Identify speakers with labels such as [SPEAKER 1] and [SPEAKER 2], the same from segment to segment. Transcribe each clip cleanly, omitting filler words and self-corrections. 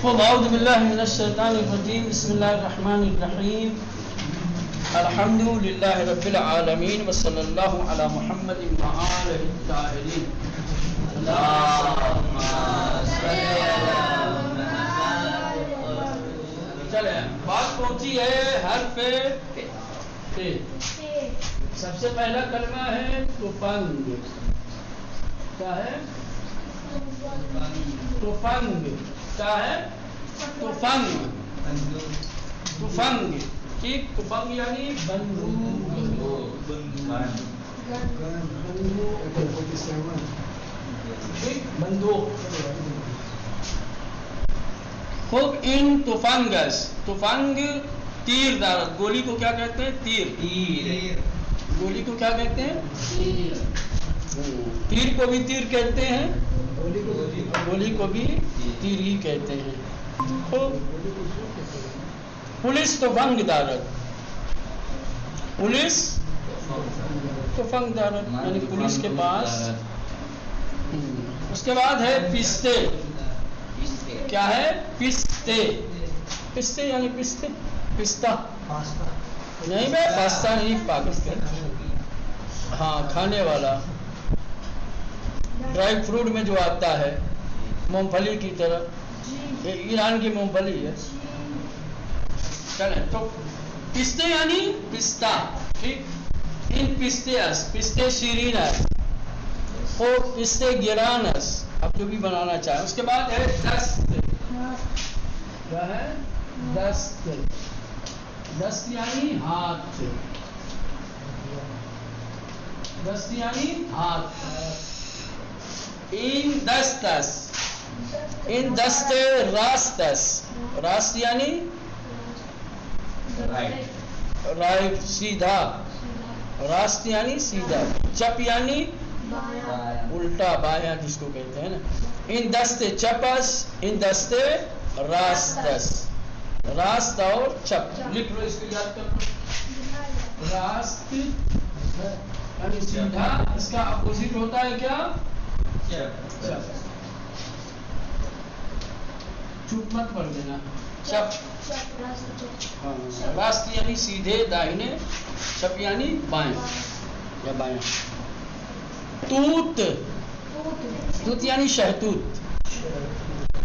[SPEAKER 1] أعوذ بالله من الشيطان الرجيم بسم الله الرحمن الرحيم الحمد لله رب العالمين وصلى الله على محمد وآله الطاهرين اللهم صل على محمد. چلیں بات پہنچی ہے حرف ت. سب سے پہلا کلمہ ہے تفنگ. کیا ہے؟ تفنگ. کیا ہے؟ تفنگ. تفنگ ٹھیک. تفنگ یعنی بندوق. بندوق. خود ان تفنگس. تفنگ تیر دار. گولی کو کیا کہتے ہیں؟ تیر. گولی کو کیا کہتے ہیں؟ تیر کو بھی تیر کہتے ہیں, گولی کو بھی تیر ہی کہتے ہیں. پولیس تفنگ دارد. پولیس تفنگ دارد یعنی پولیس کے پاس. اس کے بعد ہے پستے. کیا ہے؟ پستے. پستے یعنی پستے. پستہ نہیں بھائی, پاستہ نہیں, پاکستان. ہاں کھانے والا ڈرائی فروٹ میں جو آتا ہے مونگ پھلی کی طرح. ایران کی مونگ پھلی ہے. چلیں تو پستے یعنی پستہ. ٹھیک. ان پستےس. پستے شیرین ہے او پستے گرانس. آپ جو بھی بنانا چاہیں. اس کے بعد ہے دست. کیا ہے؟ دست. دست یعنی ہاتھ. دست یعنی ہاتھ. این دستس. این دست راستس. راست یعنی رائٹ سیدھا. راست یعنی سیدھا. چپ یعنی الٹا بایاں جس کو کہتے ہیں نا. ان دست چپس. ان دست راستس. راست اور چپ. لکھ لو اس کو, یاد کر لو. راست یعنی سیدھا. اس کا اپوزٹ ہوتا ہے کیا؟ چپ مت پڑھ دینا. چپ. راست یعنی سیدھے داہنے. چپ یعنی بائیں یا بائیں. توت. توت یعنی شہتوت.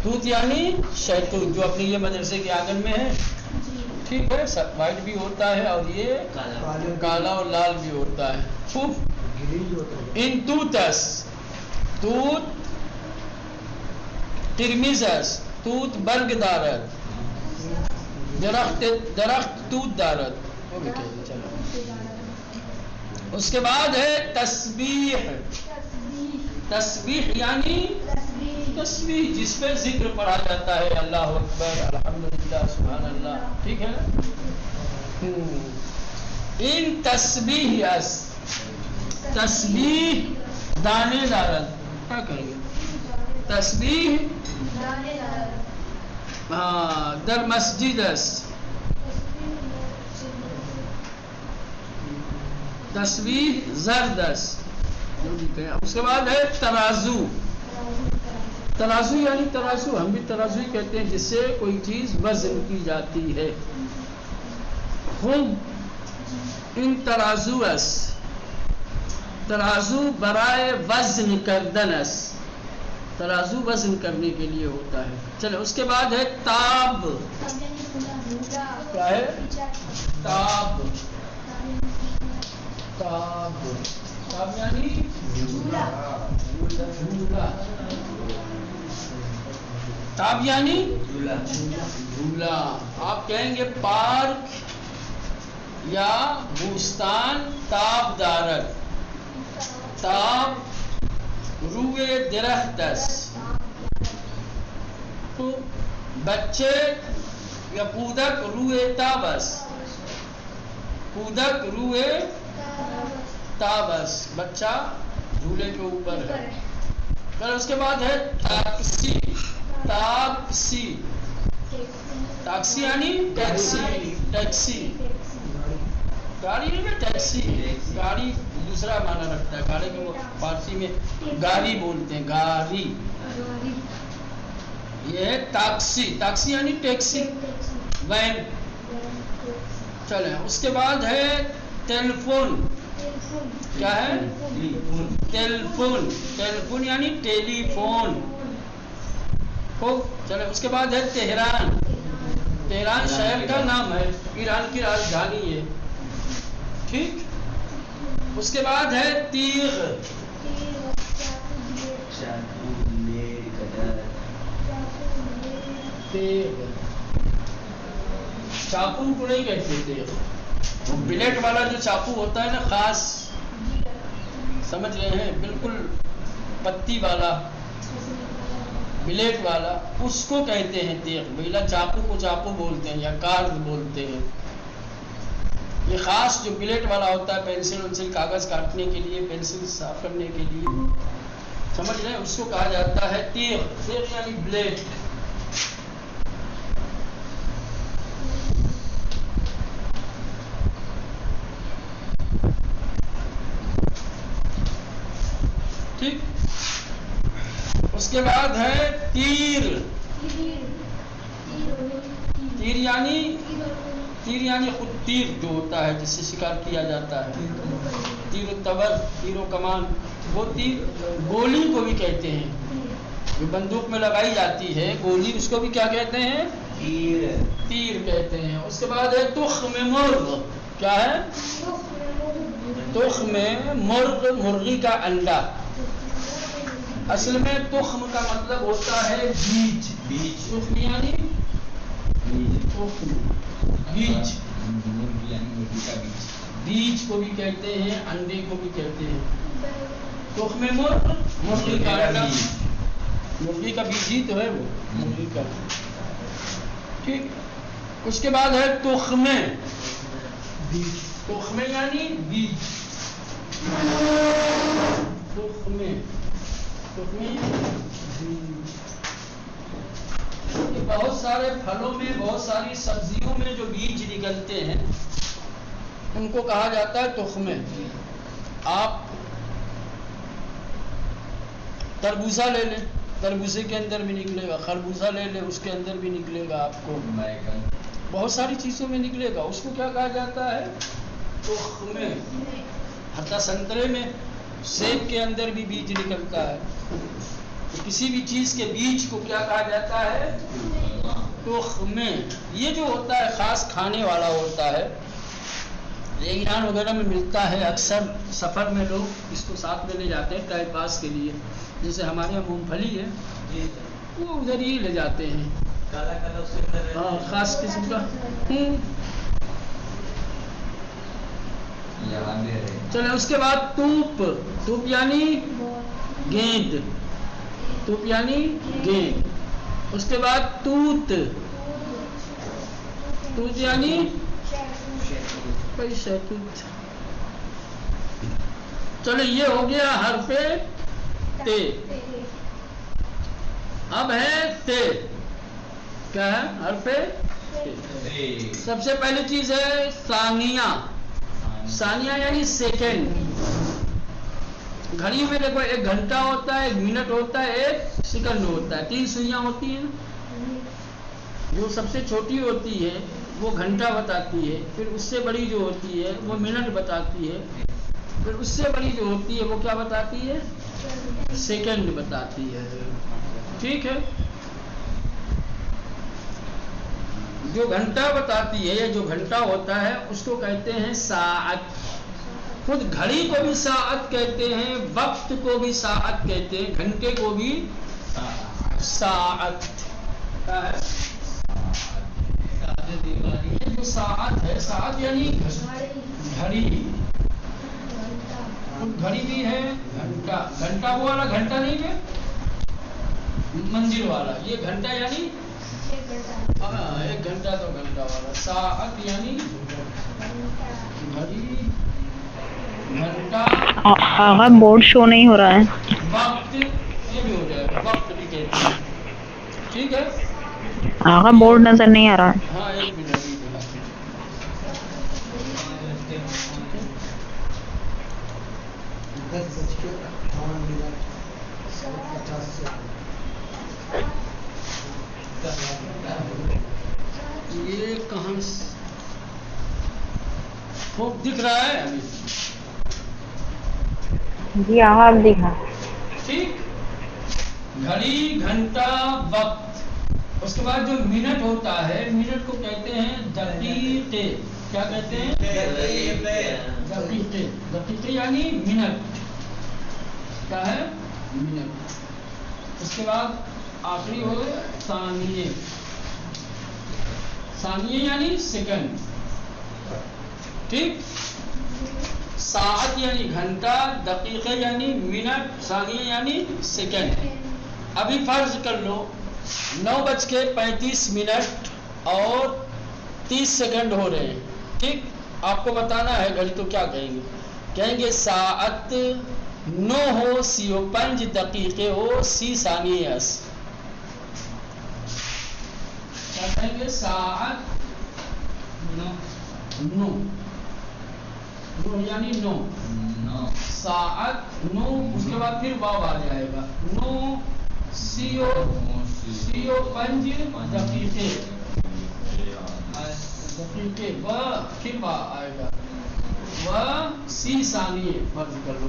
[SPEAKER 1] توت یعنی شہتوت جو اپنے یہ مدرسے کے آنگن میں ہے. ٹھیک ہے. وائٹ بھی ہوتا ہے اور یہ کالا اور لال بھی ہوتا ہے. ان توتس. توت ترمیزس. توت برگ دارد. درخت توت دارد. اس کے بعد ہے تسبیح. تسبیح یعنی تسبیح جس پہ ذکر پڑھا جاتا ہے. اللہ اکبر, الحمدللہ, سبحان اللہ. ٹھیک ہے. ان تسبیح اس. تسبیح دانے دارد. کیا کریں گے؟ تسبیح در مسجد است. تسبیح زرد است. اس کے بعد ہے ترازو. ترازو یعنی ترازو. ہم بھی ترازو ہی کہتے ہیں جس سے کوئی چیز وزن کی جاتی ہے. خود ان ترازو است. ترازو برائے وزن کردن است. ترازو وزن کرنے کے لیے ہوتا ہے. چلے اس کے بعد ہے تاب. کیا ہے؟ تاب. تاب. تاب یعنی جھولا. تاب یعنی جھولا. آپ کہیں گے پارک یا بوستان تاب دارد. تاب روئے درخت است. تو بچے یا کودک روئے تاب است. کودک روئے تاب است. بچہ جھولے کے اوپر ہے. پھر اس کے بعد ہے ٹیکسی. ٹیکسی. ٹیکسی یعنی ٹیکسی. ٹیکسی گاڑی نہیں ہے. ٹیکسی گاڑی دوسرا معنی رکھتا ہے. گاڑی کو فارسی میں گاڑی بولتے ہیں. گاڑی یہ ہے ٹیکسی. ٹیکسی یعنی ٹیکسی، وین. چلیں اس کے بعد ہے ٹیلیفون. کیا ہے؟ ٹیلیفون. ٹیلیفون یعنی ٹیلی فون. چلیں اس کے بعد ہے تہران. تہران شہر کا نام ہے، ایران کی راجدھانی ہے. ٹھیک. اس کے بعد ہے تیغ. تیغ چاقو کو نہیں کہتے تیغ. وہ بلیٹ والا جو چاقو ہوتا ہے نا، خاص، سمجھ رہے ہیں، بالکل پتی والا، بلیٹ والا، اس کو کہتے ہیں تیغ. بیلا چاقو کو چاقو بولتے ہیں یا کارد بولتے ہیں. یہ خاص جو بلیٹ والا ہوتا ہے، پینسل ونسل کاغذ کاٹنے کے لیے، پینسل صاف کرنے کے لیے، سمجھ رہے ہیں، اس کو کہا جاتا ہے تیغ. تیغ یعنی بلیٹ. ٹھیک. اس کے بعد ہے تیر. تیر یعنی خود تیر جو ہوتا ہے جس سے شکار کیا جاتا ہے. تیر و تبر، تیر و کمان. وہ تیر گولی کو بھی کہتے ہیں، جو بندوق میں لگائی جاتی ہے گولی، اس کو بھی کیا کہتے ہیں؟ تیر کہتے ہیں. اس کے بعد ہے تخم مرغ. کیا ہے؟ تخم مرغ، مرغی کا انڈا. اصل میں تخم کا مطلب ہوتا ہے بیج. تخم یعنی بیج. بیج کو بھی کہتے ہیں، انڈے کو بھی کہتے ہیں. تخم مرغ، مرغی کا انڈا. مرغی کا بیج ہی تو ہے وہ، مرغی کا. ٹھیک. اس کے بعد ہے تخمے. تخمے یعنی بیج. تخمے بہت سارے پھلوں میں، بہت ساری سبزیوں میں جو بیج نکلتے ہیں ان کو کہا جاتا ہے تخمے. آپ تربوزہ لے لیں، تربوزے کے اندر بھی نکلے گا. خربوزہ لے لیں، اس کے اندر بھی نکلے گا. آپ کو بہت ساری چیزوں میں نکلے گا. اس کو کیا کہا جاتا ہے؟ تخمے. حتیٰ سنترے میں، سیب کے اندر بھی بیج نکلتا ہے. کسی بھی چیز کے بیج کو کیا کہا جاتا ہے؟ تخمے. یہ جو ہوتا ہے خاص کھانے والا ہوتا ہے. یہ ایران وغیرہ میں ملتا ہے. اکثر سفر میں لوگ اس کو ساتھ میں لے جاتے ہیں ٹائم پاس کے لیے. جیسے ہمارے یہاں مونگ پھلی ہے، وہ ادھر ہی لے جاتے ہیں. ہاں، خاص قسم کا. چلے اس کے بعد توپ. توپ یعنی گیند. توپ یعنی گیند. اس کے بعد توت. توت یعنی شہتوت. چلو یہ ہو گیا حرف تے. اب ہے تے. کیا ہے؟ حرف تے. سب سے پہلی چیز ہے ثانیہ. ثانیہ یعنی سیکنڈ. گھڑی میں دیکھو، ایک گھنٹہ ہوتا ہے، ایک منٹ ہوتا ہے، ایک سیکنڈ ہوتا ہے. 3 سوئیاں ہوتی ہیں. جو سب سے چھوٹی ہوتی ہے وہ گھنٹہ بتاتی ہے، پھر اس سے بڑی جو ہوتی ہے وہ منٹ بتاتی ہے، پھر اس سے بڑی جو ہوتی ہے وہ کیا بتاتی ہے؟ سیکنڈ بتاتی ہے. ٹھیک ہے. جو گھنٹہ بتاتی ہے، جو گھنٹہ ہوتا ہے، اس کو کہتے ہیں ساعت. خود گھڑی کو بھی ساعت کہتے ہیں، وقت کو بھی ساعت کہتے ہیں، گھنٹے کو بھی ساعت. یہ جو ساعت ہے، ساعت یعنی گھڑی. گھڑی بھی ہے، گھنٹہ. گھنٹہ وہ والا گھنٹہ نہیں ہے مندر والا. یہ گھنٹہ یعنی ہاں، ایک گھنٹہ تو گھنٹہ والا. ساعت یعنی گھڑی، گھنٹہ.
[SPEAKER 2] آغا بورڈ شو نہیں ہو رہا ہے.
[SPEAKER 1] وقت، یہ بھی ہو جائے گا، وقت بھی کہتے ہیں. ٹھیک ہے.
[SPEAKER 2] آغا بورڈ نظر نہیں آ رہا ہے.
[SPEAKER 1] ہاں، ایک منٹ. کہاں خوب دکھ رہا ہے ابھی؟
[SPEAKER 2] جی ہاں دکھا.
[SPEAKER 1] ٹھیک. گھڑی، گھنٹہ، وقت. اس کے بعد جو منٹ ہوتا ہے، منٹ کو کہتے ہیں دقیقے. کیا کہتے ہیں؟ دقیقے. دقیقے یعنی منٹ. کیا ہے؟ منٹ. اس کے بعد آخری ہو ثانیے. ثانیے یعنی سیکنڈ. ٹھیک. ساعت یعنی گھنٹہ، دقیقے یعنی منٹ، ثانیے یعنی سیکنڈ. ابھی فرض کر لو 9:35 اور 30 سیکنڈ ہو رہے ہیں. ٹھیک. آپ کو بتانا ہے گھڑی تو کیا کہیں گے؟ کہیں گے ساعت 9:35 دقیقے ہو 30 ثانیے اس. کیا کہیں گے؟ ساعت 9 یعنی 9. ساعت 9. اس کے بعد پھر واو آ جائے گا. 9:35 دقیقے. دقیقے و پھر با آئے گا. و 30 ثانیے. فرض کر لو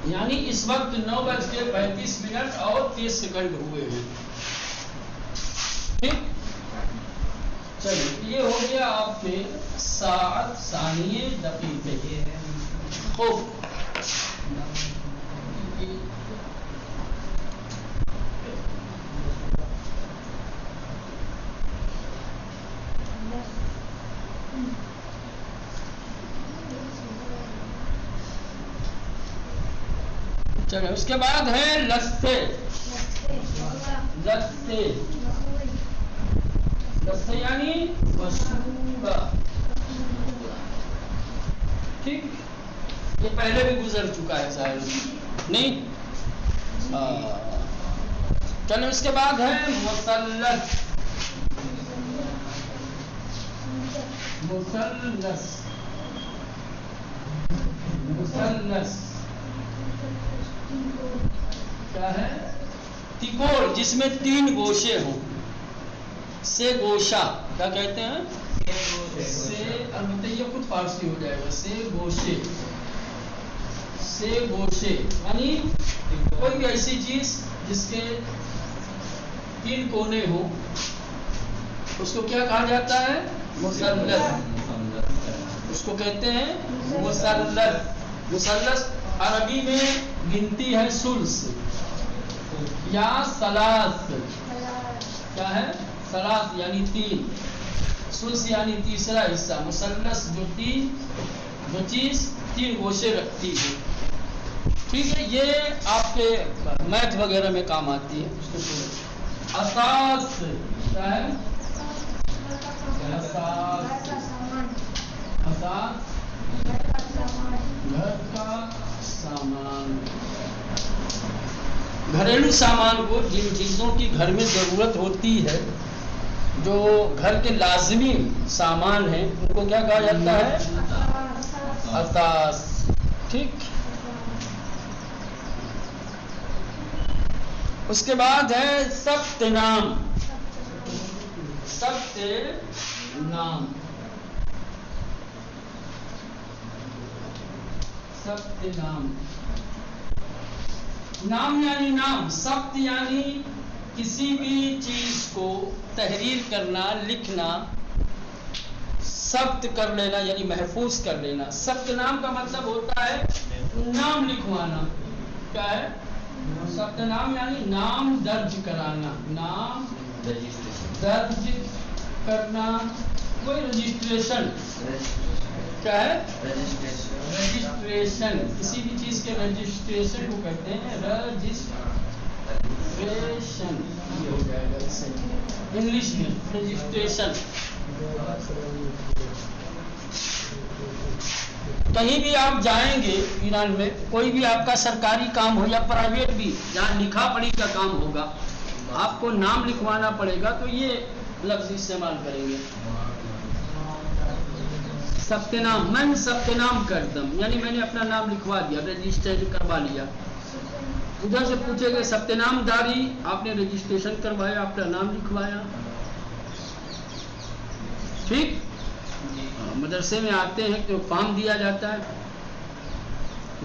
[SPEAKER 1] یعنی اس وقت 9:35 اور 30 سیکنڈ ہوئے ہیں. ٹھیک. چلیے یہ ہو گیا آپ کے ساعت، ثانیے، دقیقے. خوب. چلے اس کے بعد ہے لستے. لستے. لستے یعنی مسورہ. ٹھیک. یہ پہلے بھی گزر چکا ہے شاید نہیں. چلو اس کے بعد ہے مثلث. مثلث. مثلث کیا ہے؟ تکوڑ جس میں 3 گوشے ہوں. سے گوشہ. کیا کہتے ہیں؟ سے. البتہ یہ خود فارسی ہو جائے گا. سے گوشے. سے گوشے یعنی کوئی بھی ایسی چیز جس کے 3 کونے ہوں اس کو کیا کہا جاتا ہے؟ مثلث. اس کو کہتے ہیں مثلث. مثلث عربی میں گنتی ہے سلس یا ثلاث. کیا ہے؟ ثلاث یعنی 3. سلس یعنی تیسرا حصہ. مثلث جو چیز 3 گوشے رکھتی ہے. ٹھیک ہے. یہ آپ کے میتھ وغیرہ میں کام آتی ہے. اساس. کیا ہے؟ اساس. اساس گھر کا سامان. گھریلو سامان کو جن چیزوں کی گھر میں ضرورت ہوتی ہے، جو گھر کے لازمی سامان ہیں، ان کو کیا کہا جاتا ہے؟ اساس. ٹھیک. اس کے بعد ہے ثبت نام. ثبت نام. ثبت نام. نام یعنی نام. ثبت یعنی کسی بھی چیز کو تحریر کرنا، لکھنا، ثبت کر لینا یعنی محفوظ کر لینا. ثبت نام کا مطلب ہوتا ہے نام لکھوانا. کیا ہے؟ ثبت نام یعنی نام درج کرانا. نام درج کرنا. کوئی رجسٹریشن. کیا ہے؟ رجسٹریشن. کسی بھی چیز کے رجسٹریشن کو کہتے ہیں رجسٹریشن. یہ ہو جائے گا اس سے انگلش میں رجسٹریشن. کہیں بھی آپ جائیں گے ایران میں، کوئی بھی آپ کا سرکاری کام ہو یا پرائیویٹ بھی، جہاں لکھا پڑھی کا کام ہوگا، آپ کو نام لکھوانا پڑے گا تو یہ لفظ استعمال کریں گے. ثبت نام. میں ثبت نام کردم یعنی میں نے اپنا نام لکھوا دیا، رجسٹر کروا لیا. ادھر سے پوچھے گا ثبت نام داری، آپ نے رجسٹریشن کروایا، اپنا نام لکھوایا، ٹھیک. مدرسے میں آتے ہیں تو فارم دیا جاتا ہے،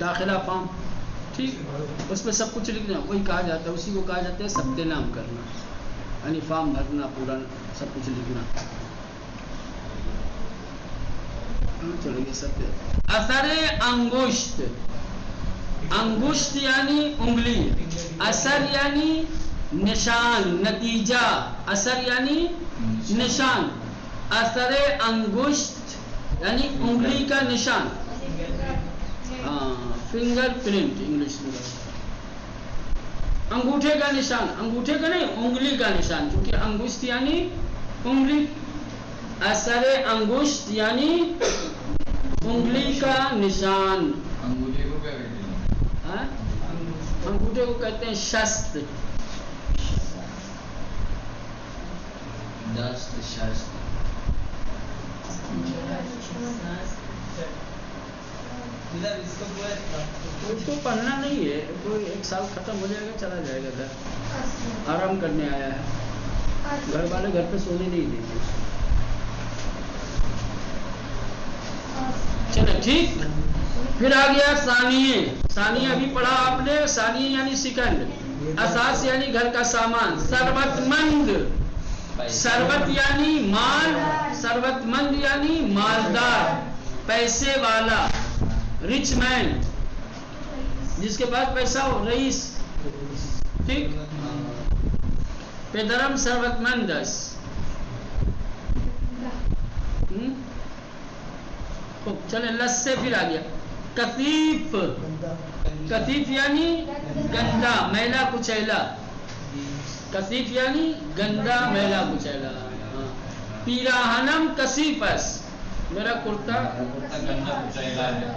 [SPEAKER 1] داخلہ فارم، ٹھیک، اس میں سب کچھ لکھنا، وہی کہا جاتا ہے، اسی کو کہا جاتا ہے ثبت نام کرنا، یعنی فارم بھرنا، پورا سب کچھ لکھنا. چلو یہ سب اثر انگشت، انگشت یعنی انگلی، اثر یعنی نشان، نتیجہ، اثر یعنی نشان، اثر انگشت یعنی انگلی کا نشان، ہاں، فنگر پرنٹ انگلش میں، انگوٹھے کا نشان، انگوٹھے کا نہیں، انگلی کا نشان، کیونکہ انگشت یعنی انگلی، اثر انگشت یعنی انگلی کا نشان.
[SPEAKER 3] انگوٹھے کو کیا کہتے ہیں؟
[SPEAKER 1] انگوٹھے کو کہتے ہیں شست.
[SPEAKER 3] دست، شست.
[SPEAKER 1] اس کو پڑھنا نہیں ہے، کوئی ایک سال ختم ہو جائے گا، چلا جائے گا گھر، آرام کرنے آیا ہے، گھر والے گھر پہ سونے نہیں دیں گے. چلے ٹھیک. پھر آ گیا ثانیہ، ثانیہ ابھی پڑھا آپ نے، ثانیہ یعنی سیکنڈ، اساس یعنی گھر کا سامان، ثروت مند، ثروت یعنی مال، ثروت مند یعنی مالدار، پیسے والا، رچ مین، جس کے پاس پیسہ ہو، رئیس، ٹھیک. پدرم ثروت مندس، چلے لس سے پھر آ گیا کثیف، کثیف یعنی گندا، میلا کچیلا، کثیف یعنی گندا، میلا کچیلا. پیراہنم کثیفس، میرا کرتا
[SPEAKER 3] گندا کچیلا ہے.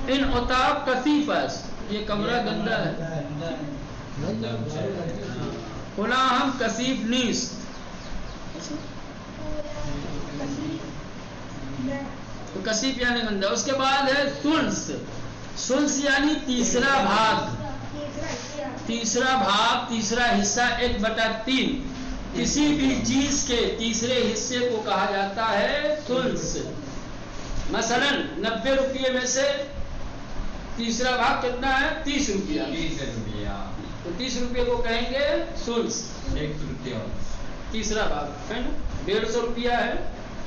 [SPEAKER 1] ان اتاب کثیفس، یہ کمرہ گندا ہے. فلاں کثیف نیست، تو کثیف یعنی گندا. اس کے بعد ہے ثلث، ثلث یعنی تیسرا بھاگ، تیسرا بھاگ، تیسرا حصہ، 1/3، کسی بھی چیز کے تیسرے حصے کو کہا جاتا ہے ثلث. مثلا 90 روپیے میں سے تیسرا بھاگ کتنا ہے؟ 30 روپیہ،
[SPEAKER 3] 30 روپیہ،
[SPEAKER 1] تو 30 روپیے کو کہیں گے ثلث.
[SPEAKER 3] 1 روپیہ،
[SPEAKER 1] تیسرا بھاگ ہے نا، 150 روپیہ ہے،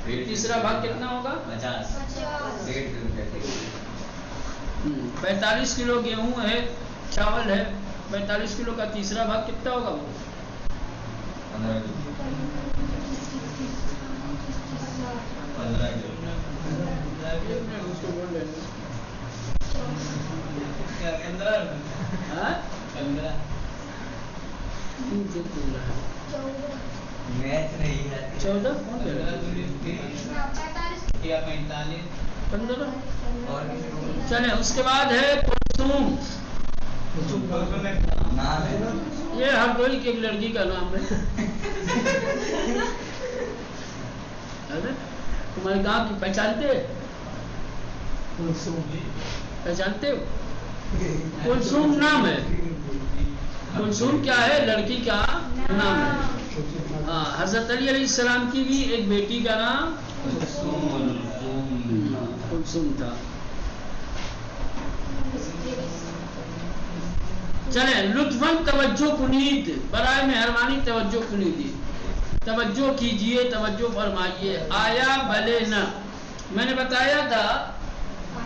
[SPEAKER 1] تیسرا بھاگ کتنا ہوگا؟
[SPEAKER 3] 50، 1.5 روپیہ.
[SPEAKER 1] 45 کلو گیہوں ہے، چاول ہے، 45 کلو کا تیسرا بھاگ کتنا ہوگا؟ وہ
[SPEAKER 3] 15 میچ نہیں ہے.
[SPEAKER 1] 14 15. چلے اس کے بعد ہے کلثوم،
[SPEAKER 3] نام ہے
[SPEAKER 1] یہ ہر کوئی کی ایک لڑکی کا نام ہے. تمہارے گاؤں کی پہچانتے ہو؟ کلثوم نام ہے. کلثوم کیا ہے؟ لڑکی کا نام ہے. ہاں، حضرت علی علیہ السلام کی بھی ایک بیٹی کا نام کلثوم تھا. چلیں، لطفاً توجہ کنید، برائے مہربانی توجہ کنیدی، توجہ کیجئے، توجہ فرمائیے. آیا بھلے نہ، میں نے بتایا تھا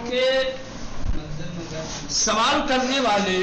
[SPEAKER 1] کہ سوال کرنے والے